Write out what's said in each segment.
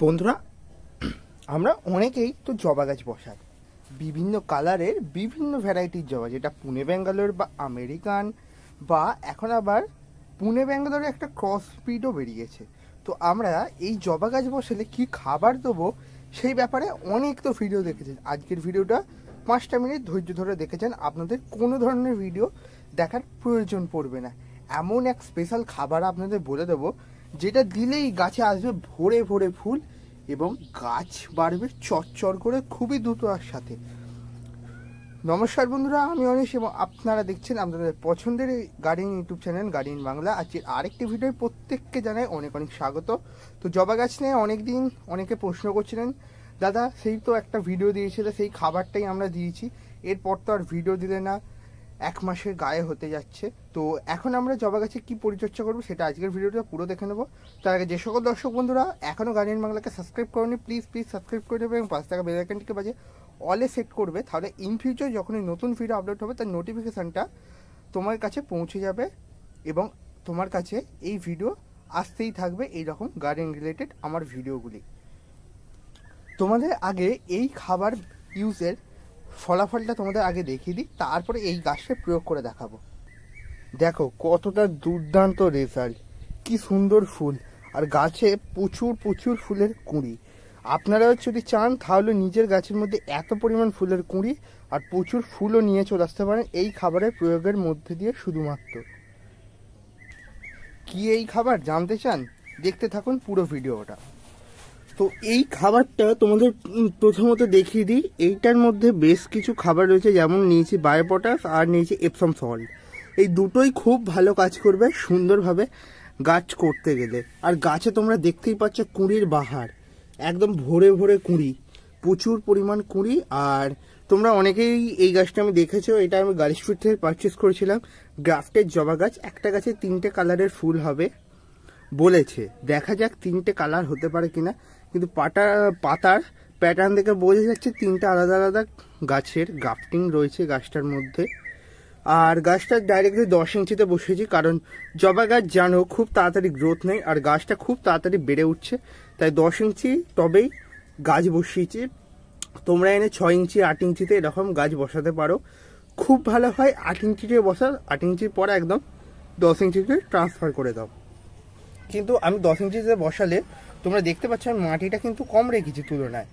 বন্ধুরা, আমরা অনেকেই তো জবা গাছ বসাই, বিভিন্ন কালারের বিভিন্ন ভ্যারাইটির জবা, যেটা পুনে ব্যাঙ্গালোর বা আমেরিকান, বা এখন আবার পুনে ব্যাঙ্গালোরে একটা ক্রস ব্রিডও বেরিয়েছে। তো আমরা এই জবা গাছ বসালে কি খাবার দেবো সেই ব্যাপারে অনেক তো ভিডিও দেখেছেন। আজকের ভিডিওটা 5টা মিনিট ধৈর্য ধরে দেখেছেন, আপনাদের কোনো ধরনের ভিডিও দেখার প্রয়োজন পড়বে না। এমন এক স্পেশাল খাবার আপনাদের বলে দেবো, যেটা দিলেই গাছে আসবে ভরে ভরে ফুল এবং গাছ বাড়বে চটচর করে খুবই দ্রুত আর সাথে। নমস্কার বন্ধুরা, আমি অনিশ এবং আপনারা দেখছেন আপনাদের পছন্দের garden YouTube channel garden Bangla. আজকের আরেকটি ভিডিও প্রত্যেককে জানাই অনেক অনেক স্বাগত। তো জবা গাছ নিয়ে অনেকদিন অনেকে প্রশ্ন করছিলেন, দাদা সেই তো একটা ভিডিও দিয়েছিল, সেই খাবারটাই আমরা দিয়েছি, এরপর তো আর ভিডিও দিলে না, 1 মাসের গায়ে হতে যাচ্ছে। তো এখন আমরা জবা গাছে কী পরিচর্যা করবো সেটা আজকের ভিডিওটা পুরো দেখে নেবো। তার আগে যে সকল দর্শক বন্ধুরা এখনও গার্ডেন বাংলাকে সাবস্ক্রাইব করেনি, প্লিজ সাবস্ক্রাইব করে দেবে এবং 5 টাকা বেল আইকনটিকে বাজে অলে সেট করবে, তাহলে ইন ফিউচার যখনই নতুন ভিডিও আপলোড হবে তার নোটিফিকেশানটা তোমার কাছে পৌঁছে যাবে এবং তোমার কাছে এই ভিডিও আসতেই থাকবে এইরকম গার্ডেন রিলেটেড আমার ভিডিওগুলি। তোমাদের আগে এই খাবার ইউজের ফলাফলটা তোমাদের আগে দেখিয়ে দিই, তারপরে এই গাছটা প্রয়োগ করে দেখাবো। দেখো কতটা দুর্দান্ত রেজাল্ট, কি সুন্দর ফুল, আর গাছে প্রচুর প্রচুর ফুলের কুঁড়ি। আপনারাও যদি চান তাহলে নিজের গাছের মধ্যে এত পরিমাণ ফুলের কুঁড়ি আর প্রচুর ফুলও নিয়ে চলে আসতে পারেন এই খাবারের প্রয়োগের মধ্যে দিয়ে। শুধুমাত্র কি এই খাবার জানতে চান, দেখতে থাকুন পুরো ভিডিওটা। তো এই খাবারটা তোমাদের প্রথমত দেখিয়ে দিই। এইটার মধ্যে বেশ কিছু খাবার রয়েছে, যেমন নিয়েছি বায়োপটাস আর নিয়েছি এপসম সল্ট। এই দুটোই খুব ভালো কাজ করবে সুন্দরভাবে গাছ করতে গেলে। আর গাছে তোমরা দেখতেই পাচ্ছ কুঁড়ির বাহার, একদম ভরে ভরে কুঁড়ি, প্রচুর পরিমাণ কুঁড়ি। আর তোমরা অনেকেই এই গাছটা আমি দেখেছো, এটা আমি গার্ডেন স্ট্রিট থেকে পারচেস করেছিলাম, গ্রাফটেড জবা গাছ। একটা গাছে 3টে কালারের ফুল হবে বলেছে, দেখা যাক 3টে কালার হতে পারে কিনা, কিন্তু পাতার প্যাটার্ন দেখে বোঝা যাচ্ছে 3টে আলাদা আলাদা গাছের গ্রাফটিং রয়েছে গাছটার মধ্যে। আর গাছটা ডাইরেক্টলি 10 ইঞ্চিতে বসিয়েছি, কারণ জবা গাছ জানো খুব তাড়াতাড়ি গ্রোথ নেই আর গাছটা খুব তাড়াতাড়ি বেড়ে উঠছে, তাই 10 ইঞ্চি টবেই গাছ বসিয়েছি। তোমরা এনে 6 ইঞ্চি 8 ইঞ্চিতে এরকম গাছ বসাতে পারো, খুব ভালো হয়। 8 ইঞ্চিতে বসার, 8 ইঞ্চির পরে একদম 10 ইঞ্চিতে ট্রান্সফার করে দাও। কিন্তু আমি 10 ইঞ্চিতে বসালে তোমরা দেখতে পাচ্ছ আমি মাটিটা কিন্তু কম রেখেছি তুলনায়,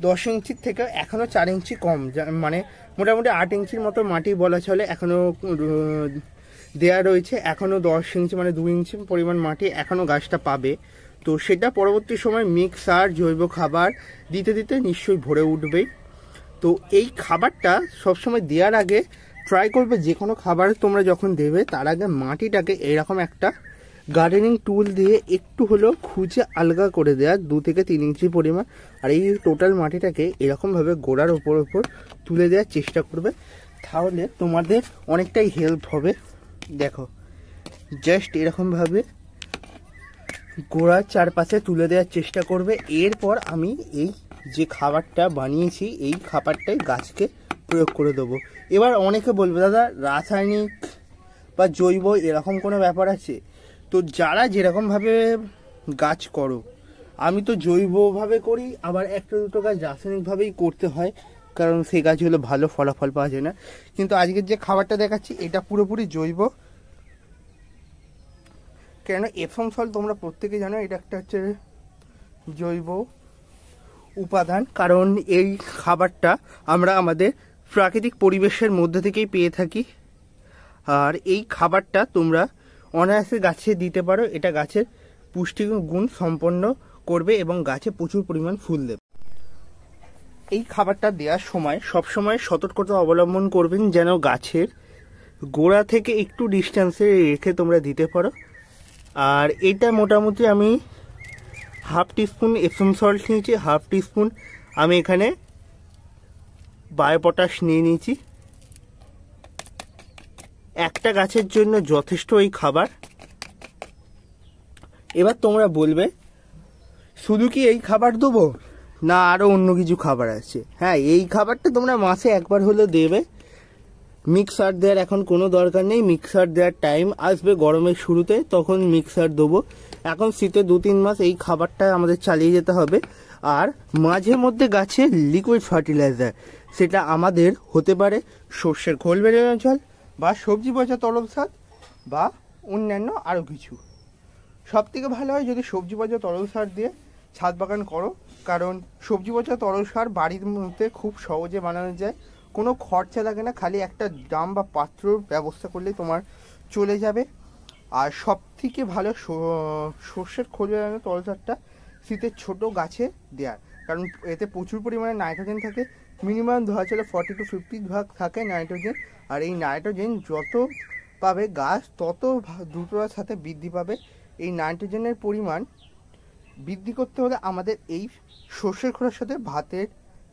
10 ইঞ্চির থেকে এখনও 4 ইঞ্চি কম, মানে মোটামুটি 8 ইঞ্চির মতো মাটি বলা চলে এখনও দেয়া রয়েছে। এখনও 10 ইঞ্চি মানে 2 ইঞ্চি পরিমাণ মাটি এখনও গাছটা পাবে। তো সেটা পরবর্তী সময় মিক্স সার জৈব খাবার দিতে দিতে নিশ্চয়ই ভরে উঠবেই। তো এই খাবারটা সবসময় দেওয়ার আগে ট্রাই করবে, যে কোনো খাবার তোমরা যখন দেবে তার আগে মাটিটাকে এইরকম একটা গার্ডেনিং টুল দিয়ে একটু হলেও খুঁজে আলগা করে দেওয়া, 2 থেকে 3 ইঞ্চি পরিমাণ। আর এই টোটাল মাটিটাকে এরকমভাবে গোড়ার ওপর তুলে দেওয়ার চেষ্টা করবে, তাহলে তোমাদের অনেকটাই হেল্প হবে। দেখো জাস্ট এরকমভাবে গোড়ার চারপাশে তুলে দেওয়ার চেষ্টা করবে। এরপর আমি এই যে খাবারটা বানিয়েছি এই খাবারটাই গাছকে প্রয়োগ করে দেবো। এবার অনেকে বলবে, দাদা রাসায়নিক বা জৈব এরকম কোনো ব্যাপার আছে? তো যারা যেরকমভাবে গাছ করো, আমি তো জৈবভাবে করি, আবার একটা দুটো গাছ রাসায়নিকভাবেই করতে হয়, কারণ সেই গাছগুলো ভালো ফলাফল পাওয়া যায় না। কিন্তু আজকের যে খাবারটা দেখাচ্ছি এটা পুরোপুরি জৈব। কেন এপসম সল্ট তোমরা প্রত্যেকে জানো এটা একটা হচ্ছে জৈব উপাদান, কারণ এই খাবারটা আমরা আমাদের প্রাকৃতিক পরিবেশের মধ্যে থেকেই পেয়ে থাকি। আর এই খাবারটা তোমরা অনায়াসে গাছে দিতে পারো, এটা গাছের পুষ্টিগুণ সম্পন্ন করবে এবং গাছে প্রচুর পরিমাণ ফুল দেবে। এই খাবারটা দেওয়ার সময় সবসময় সতর্কতা অবলম্বন করবেন, যেন গাছের গোড়া থেকে একটু ডিস্টেন্সে রেখে তোমরা দিতে পারো। আর এটা মোটামুটি আমি হাফ টিস্পুন এপসম সল্ট নিয়েছি, হাফ টিস্পুন আমি এখানে বায়োপটাশ নিয়ে নিয়েছি। একটা গাছের জন্য যথেষ্ট এই খাবার। এবার তোমরা বলবে শুধু কি এই খাবার দেবো, না আরও অন্য কিছু খাবার আছে? হ্যাঁ, এই খাবারটা তোমরা মাসে একবার হলে দেবে। মিক্সার দেওয়ার এখন কোনো দরকার নেই, মিক্সার দেওয়ার টাইম আসবে গরমের শুরুতে, তখন মিক্সার দেবো। এখন শীতে 2-3 মাস এই খাবারটা আমাদের চালিয়ে যেতে হবে। আর মাঝে মধ্যে গাছে লিকুইড ফার্টিলাইজার, সেটা আমাদের হতে পারে সর্ষের খোল বেরোনো জল বা সবজি পচা তরল সার বা অন্যান্য আরও কিছু। সব থেকে ভালো হয় যদি সবজি পচা তরল সার দিয়ে ছাদ বাগান করো, কারণ সবজি পচা তরল সার বাড়ির মধ্যে খুব সহজে বানানো যায়, কোনো খরচা লাগে না, খালি একটা ড্রাম বা পাত্রর ব্যবস্থা করলেই তোমার চলে যাবে। আর সব থেকে ভালো সর্ষের খোল বেরোনো তরল সারটা শীতের ছোটো গাছে দেওয়ার, কারণ এতে প্রচুর পরিমাণে নাইট্রোজেন থাকে। মিনিমাম ধরা চলে 40 to 50 ভাগ থাকে নাইট্রোজেন। আর এই নাইট্রোজেন যত পাবে গাছ তত দ্রুততার সাথে বৃদ্ধি পাবে। এই নাইট্রোজেনের পরিমাণ বৃদ্ধি করতে হলে আমাদের এই সর্ষের খোলের সাথে ভাতের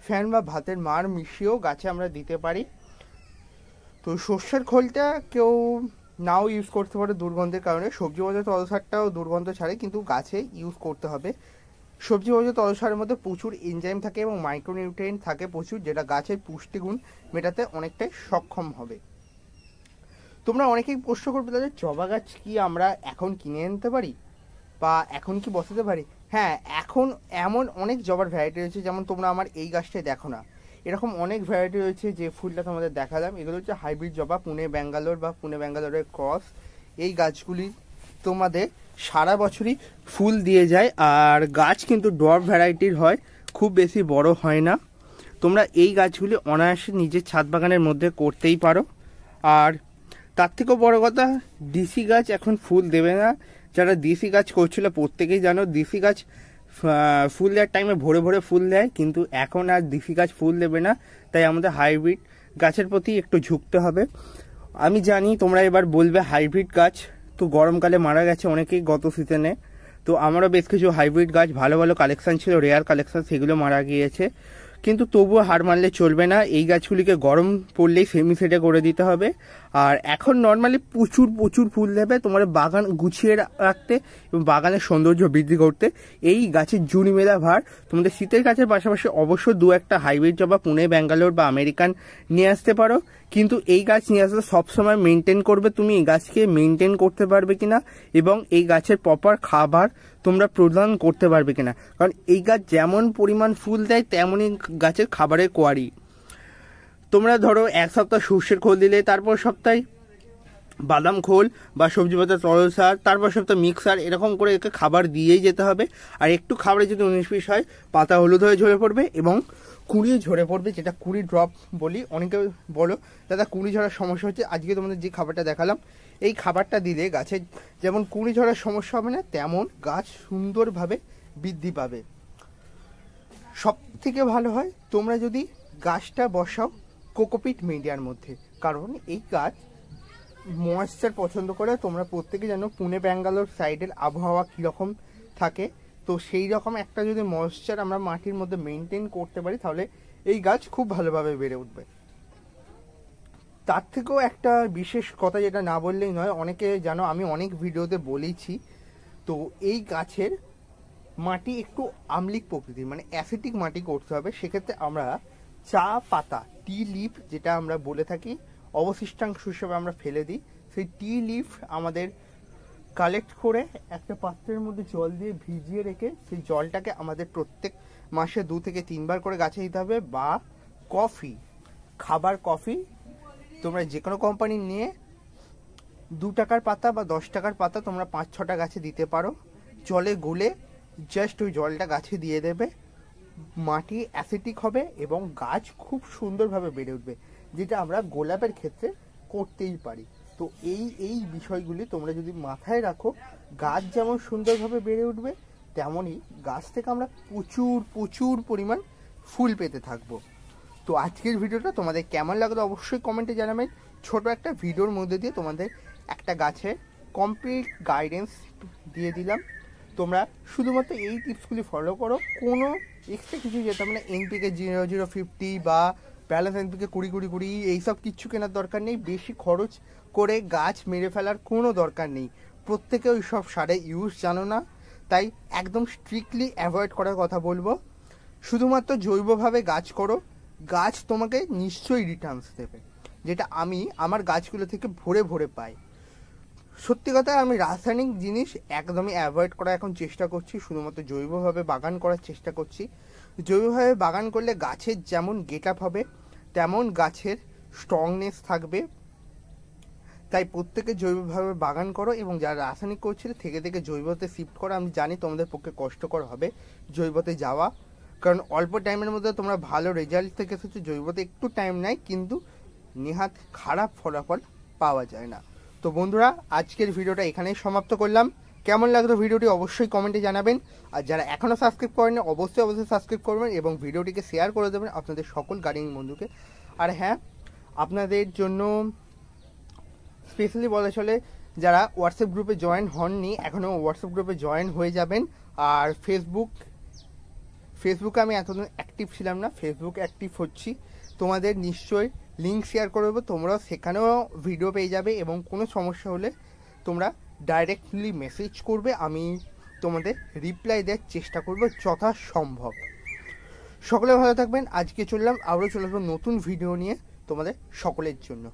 ফ্যান বা ভাতের মার মিশিয়েও গাছে আমরা দিতে পারি। তো সর্ষের খোলটা কেউ নাও ইউজ করতে পারে দুর্গন্ধের কারণে, সবজি পচা তরল সারটাও দুর্গন্ধ ছাড়ে, কিন্তু গাছে ইউজ করতে হবে। সবজি পচা তরল সারের মধ্যে প্রচুর এনজাইম থাকে এবং মাইক্রোনিউট্রিয়েন্ট থাকে প্রচুর, যেটা গাছের পুষ্টিগুণ মেটাতে অনেকটাই সক্ষম হবে। তোমরা অনেকেই প্রশ্ন করবে তাহলে জবা গাছ কি আমরা এখন কিনে আনতে পারি বা এখন কি বসাতে পারি? হ্যাঁ, এখন এমন অনেক জবার ভ্যারাইটি রয়েছে, যেমন তোমরা আমার এই গাছটাই দেখো না, এরকম অনেক ভ্যারাইটি রয়েছে। যে ফুলটা তোমাদের দেখালাম এগুলো হচ্ছে হাইব্রিড জবা, পুনে ব্যাঙ্গালোর বা পুনে ব্যাঙ্গালোরের ক্রস। এই গাছগুলি তোমাদের সারা বছরই ফুল দিয়ে যায়, আর গাছ কিন্তু ড্রপ ভ্যারাইটির হয়, খুব বেশি বড় হয় না। তোমরা এই গাছগুলি অনায়াসে নিজের ছাদ বাগানের মধ্যে করতেই পারো। আর তার থেকেও বড় কথা, ডিসি গাছ এখন ফুল দেবে না। যারা ডিসি গাছ করছিল প্রত্যেকেই জানো ডিসি গাছ ফুল দেওয়ার টাইমে ভরে ভরে ফুল দেয়, কিন্তু এখন আর ডিসি গাছ ফুল দেবে না। তাই আমাদের হাইব্রিড গাছের প্রতি একটু ঝুঁকতে হবে। আমি জানি তোমরা এবার বলবে হাইব্রিড গাছ তো গরমকালে মারা গেছে অনেকেই গত সিজনে, তো আমারও বেশ কিছু হাইব্রিড গাছ ভালো ভালো কালেকশন ছিল, রেয়ার কালেকশন, সেগুলো মারা গিয়েছে। কিন্তু তবুও হার মানলে চলবে না, এই গাছগুলিকে গরম পড়লেই সেমি সেটে করে দিতে হবে। আর এখন নর্মালি প্রচুর প্রচুর ফুল দেবে তোমার বাগান গুছিয়ে রাখতে এবং বাগানের সৌন্দর্য বৃদ্ধি করতে। এই গাছের জুড়ি মেলা ভার তোমাদের শীতের গাছের পাশাপাশি অবশ্য 2-1টা হাইব্রিড জবা পুনে ব্যাঙ্গালোর বা আমেরিকান নিয়ে আসতে পারো, কিন্তু এই গাছ নিয়ে আসলে সবসময় মেনটেন করবে তুমি এই গাছকে মেনটেন করতে পারবে কিনা এবং এই গাছের প্রপার খাবার তোমরা প্রদান করতে পারবে কিনা, কারণ এই গাছ যেমন পরিমাণ ফুল দেয় তেমনই গাছের খাবারের কোয়ারি। তোমরা ধরো এক সপ্তাহ সর্ষের খোল দিলে, তারপর সপ্তাহে বাদাম খোল বা সবজি পাতা তরল সার, তারপর সপ্তাহে মিক্সার, এরকম করে একে খাবার দিয়েই যেতে হবে। আর একটু খাবারে যদি 19-20 হয় পাতা হলুদ হয়ে ঝরে পড়বে এবং কুঁড়ি ঝরে পড়বে, যেটা কুঁড়ি ড্রপ বলি। অনেকে বলো দাদা কুঁড়ি ঝরার সমস্যা হচ্ছে, আজকে তোমাদের যে খাবারটা দেখালাম এই খাবারটা দিলে গাছের যেমন কুঁড়ি ঝরার সমস্যা হবে না, তেমন গাছ সুন্দরভাবে বৃদ্ধি পাবে। সব থেকে ভালো হয় তোমরা যদি গাছটা বসাও কোকোপিট মিডিয়ার মধ্যে, কারণ এই গাছ ময়েশ্চার পছন্দ করে। তোমরা প্রত্যেকে জানো পুনে ব্যাঙ্গালোর সাইডের আবহাওয়া কীরকম থাকে, তো সেই রকম একটা যদি ময়েশ্চার আমরা মাটির মধ্যে মেনটেন করতে পারি তাহলে এই গাছ খুব ভালোভাবে বেড়ে উঠবে। তার থেকেও একটা বিশেষ কথা যেটা না বললেই নয়, অনেকে জানো আমি অনেক ভিডিওতে বলেছি, তো এই গাছের মাটি একটু আম্লিক প্রকৃতির, মানে অ্যাসিডিক মাটি করতে হবে। সেক্ষেত্রে আমরা চা পাতা, টি লিফ যেটা আমরা বলে থাকি অবশিষ্টাংশ হিসেবে আমরা ফেলে দিই, সেই টি লিফ আমাদের কালেক্ট করে একটা পাত্রের মধ্যে জল দিয়ে ভিজিয়ে রেখে সেই জলটাকে আমাদের প্রত্যেক মাসে 2 থেকে 3 বার করে গাছে দিতে হবে। বা কফি, খাবার কফি তোমরা যে কোনো কোম্পানি নিয়ে 2 টাকার পাতা বা 10 টাকার পাতা তোমরা 5-6টা গাছে দিতে পারো, জলে গুলে জাস্ট ওই জলটা গাছে দিয়ে দেবে। মাটি অ্যাসিডিক হবে এবং গাছ খুব সুন্দরভাবে বেড়ে উঠবে, যেটা আমরা গোলাপের ক্ষেত্রে করতেই পারি। তো এই বিষয়গুলি তোমরা যদি মাথায় রাখো, গাছ যেমন সুন্দরভাবে বেড়ে উঠবে তেমনই গাছ থেকে আমরা প্রচুর প্রচুর পরিমাণ ফুল পেতে থাকবো। তো আজকের ভিডিওটা তোমাদের কেমন লাগলো অবশ্যই কমেন্টে জানাবেন। ছোট একটা ভিডিওর মধ্যে দিয়ে তোমাদের একটা গাছের কমপ্লিট গাইডেন্স দিয়ে দিলাম। তোমরা শুধুমাত্র এই টিপসগুলি ফলো করো, কোনো এক্সট্রা কিছু যেতে হবে না। NPK 0050 বা ব্যালেন্স NPK 20-20-20 এইসব কিচ্ছু কেনার দরকার নেই। বেশি খরচ করে গাছ মেরে ফেলার কোনো দরকার নেই। প্রত্যেকে ওই সব সারে ইউজ জানো না, তাই একদম স্ট্রিক্টলি অ্যাভয়েড করার কথা বলবো। শুধুমাত্র জৈবভাবে গাছ করো, গাছ তোমাকে নিশ্চয়ই রিটার্নস দেবে, যেটা আমি আমার গাছগুলো থেকে ভরে ভরে পাই। সত্যি কথা আমি রাসায়নিক জিনিস একদমই অ্যাভয়েড করা এখন চেষ্টা করছি, শুধুমাত্র জৈবভাবে বাগান করার চেষ্টা করছি। জৈবভাবে বাগান করলে গাছের যেমন গেট আপ হবে তেমন গাছের স্ট্রংনেস থাকবে। তাই প্রত্যেকে জৈবভাবে বাগান করো, এবং যারা রাসায়নিক করছিল থেকে থেকে জৈবতে শিফট করো। আমি জানি তোমাদের পক্ষে কষ্টকর হবে জৈবতে যাওয়া, কারণ অল্প টাইমের মধ্যে তোমরা ভালো রেজাল্ট থেকে এসেছো। জৈবতে একটু টাইম নেয়, কিন্তু নেহাত খারাপ ফলাফল পাওয়া যায় না। তো বন্ধুরা, আজকের ভিডিওটা এখানেই সমাপ্ত করলাম। কেমন লাগলো ভিডিওটি অবশ্যই কমেন্টে জানাবেন, আর যারা এখনও সাবস্ক্রাইব করেনি অবশ্যই সাবস্ক্রাইব করবেন এবং ভিডিওটিকে শেয়ার করে দেবেন আপনাদের সকল গার্ডেনিং বন্ধুকে। আর হ্যাঁ, আপনাদের জন্য স্পেশালি বলা চলে, যারা হোয়াটসঅ্যাপ গ্রুপে জয়েন হননি এখনও হোয়াটসঅ্যাপ গ্রুপে জয়েন হয়ে যাবেন। আর ফেসবুকে আমি এতদিন অ্যাক্টিভ ছিলাম না, ফেসবুকে অ্যাক্টিভ হচ্ছি। তোমাদের নিশ্চয়ই লিঙ্ক শেয়ার করে দেবো, তোমরাও সেখানেও ভিডিও পেয়ে যাবে, এবং কোনো সমস্যা হলে তোমরা ডাইরেক্টলি মেসেজ করবে, আমি তোমাদের রিপ্লাই দেওয়ার চেষ্টা করব যথাসম্ভব। সকলে ভালো থাকবেন। আজকে চললাম, আবারও চলে আসবো নতুন ভিডিও নিয়ে তোমাদের সকলের জন্য।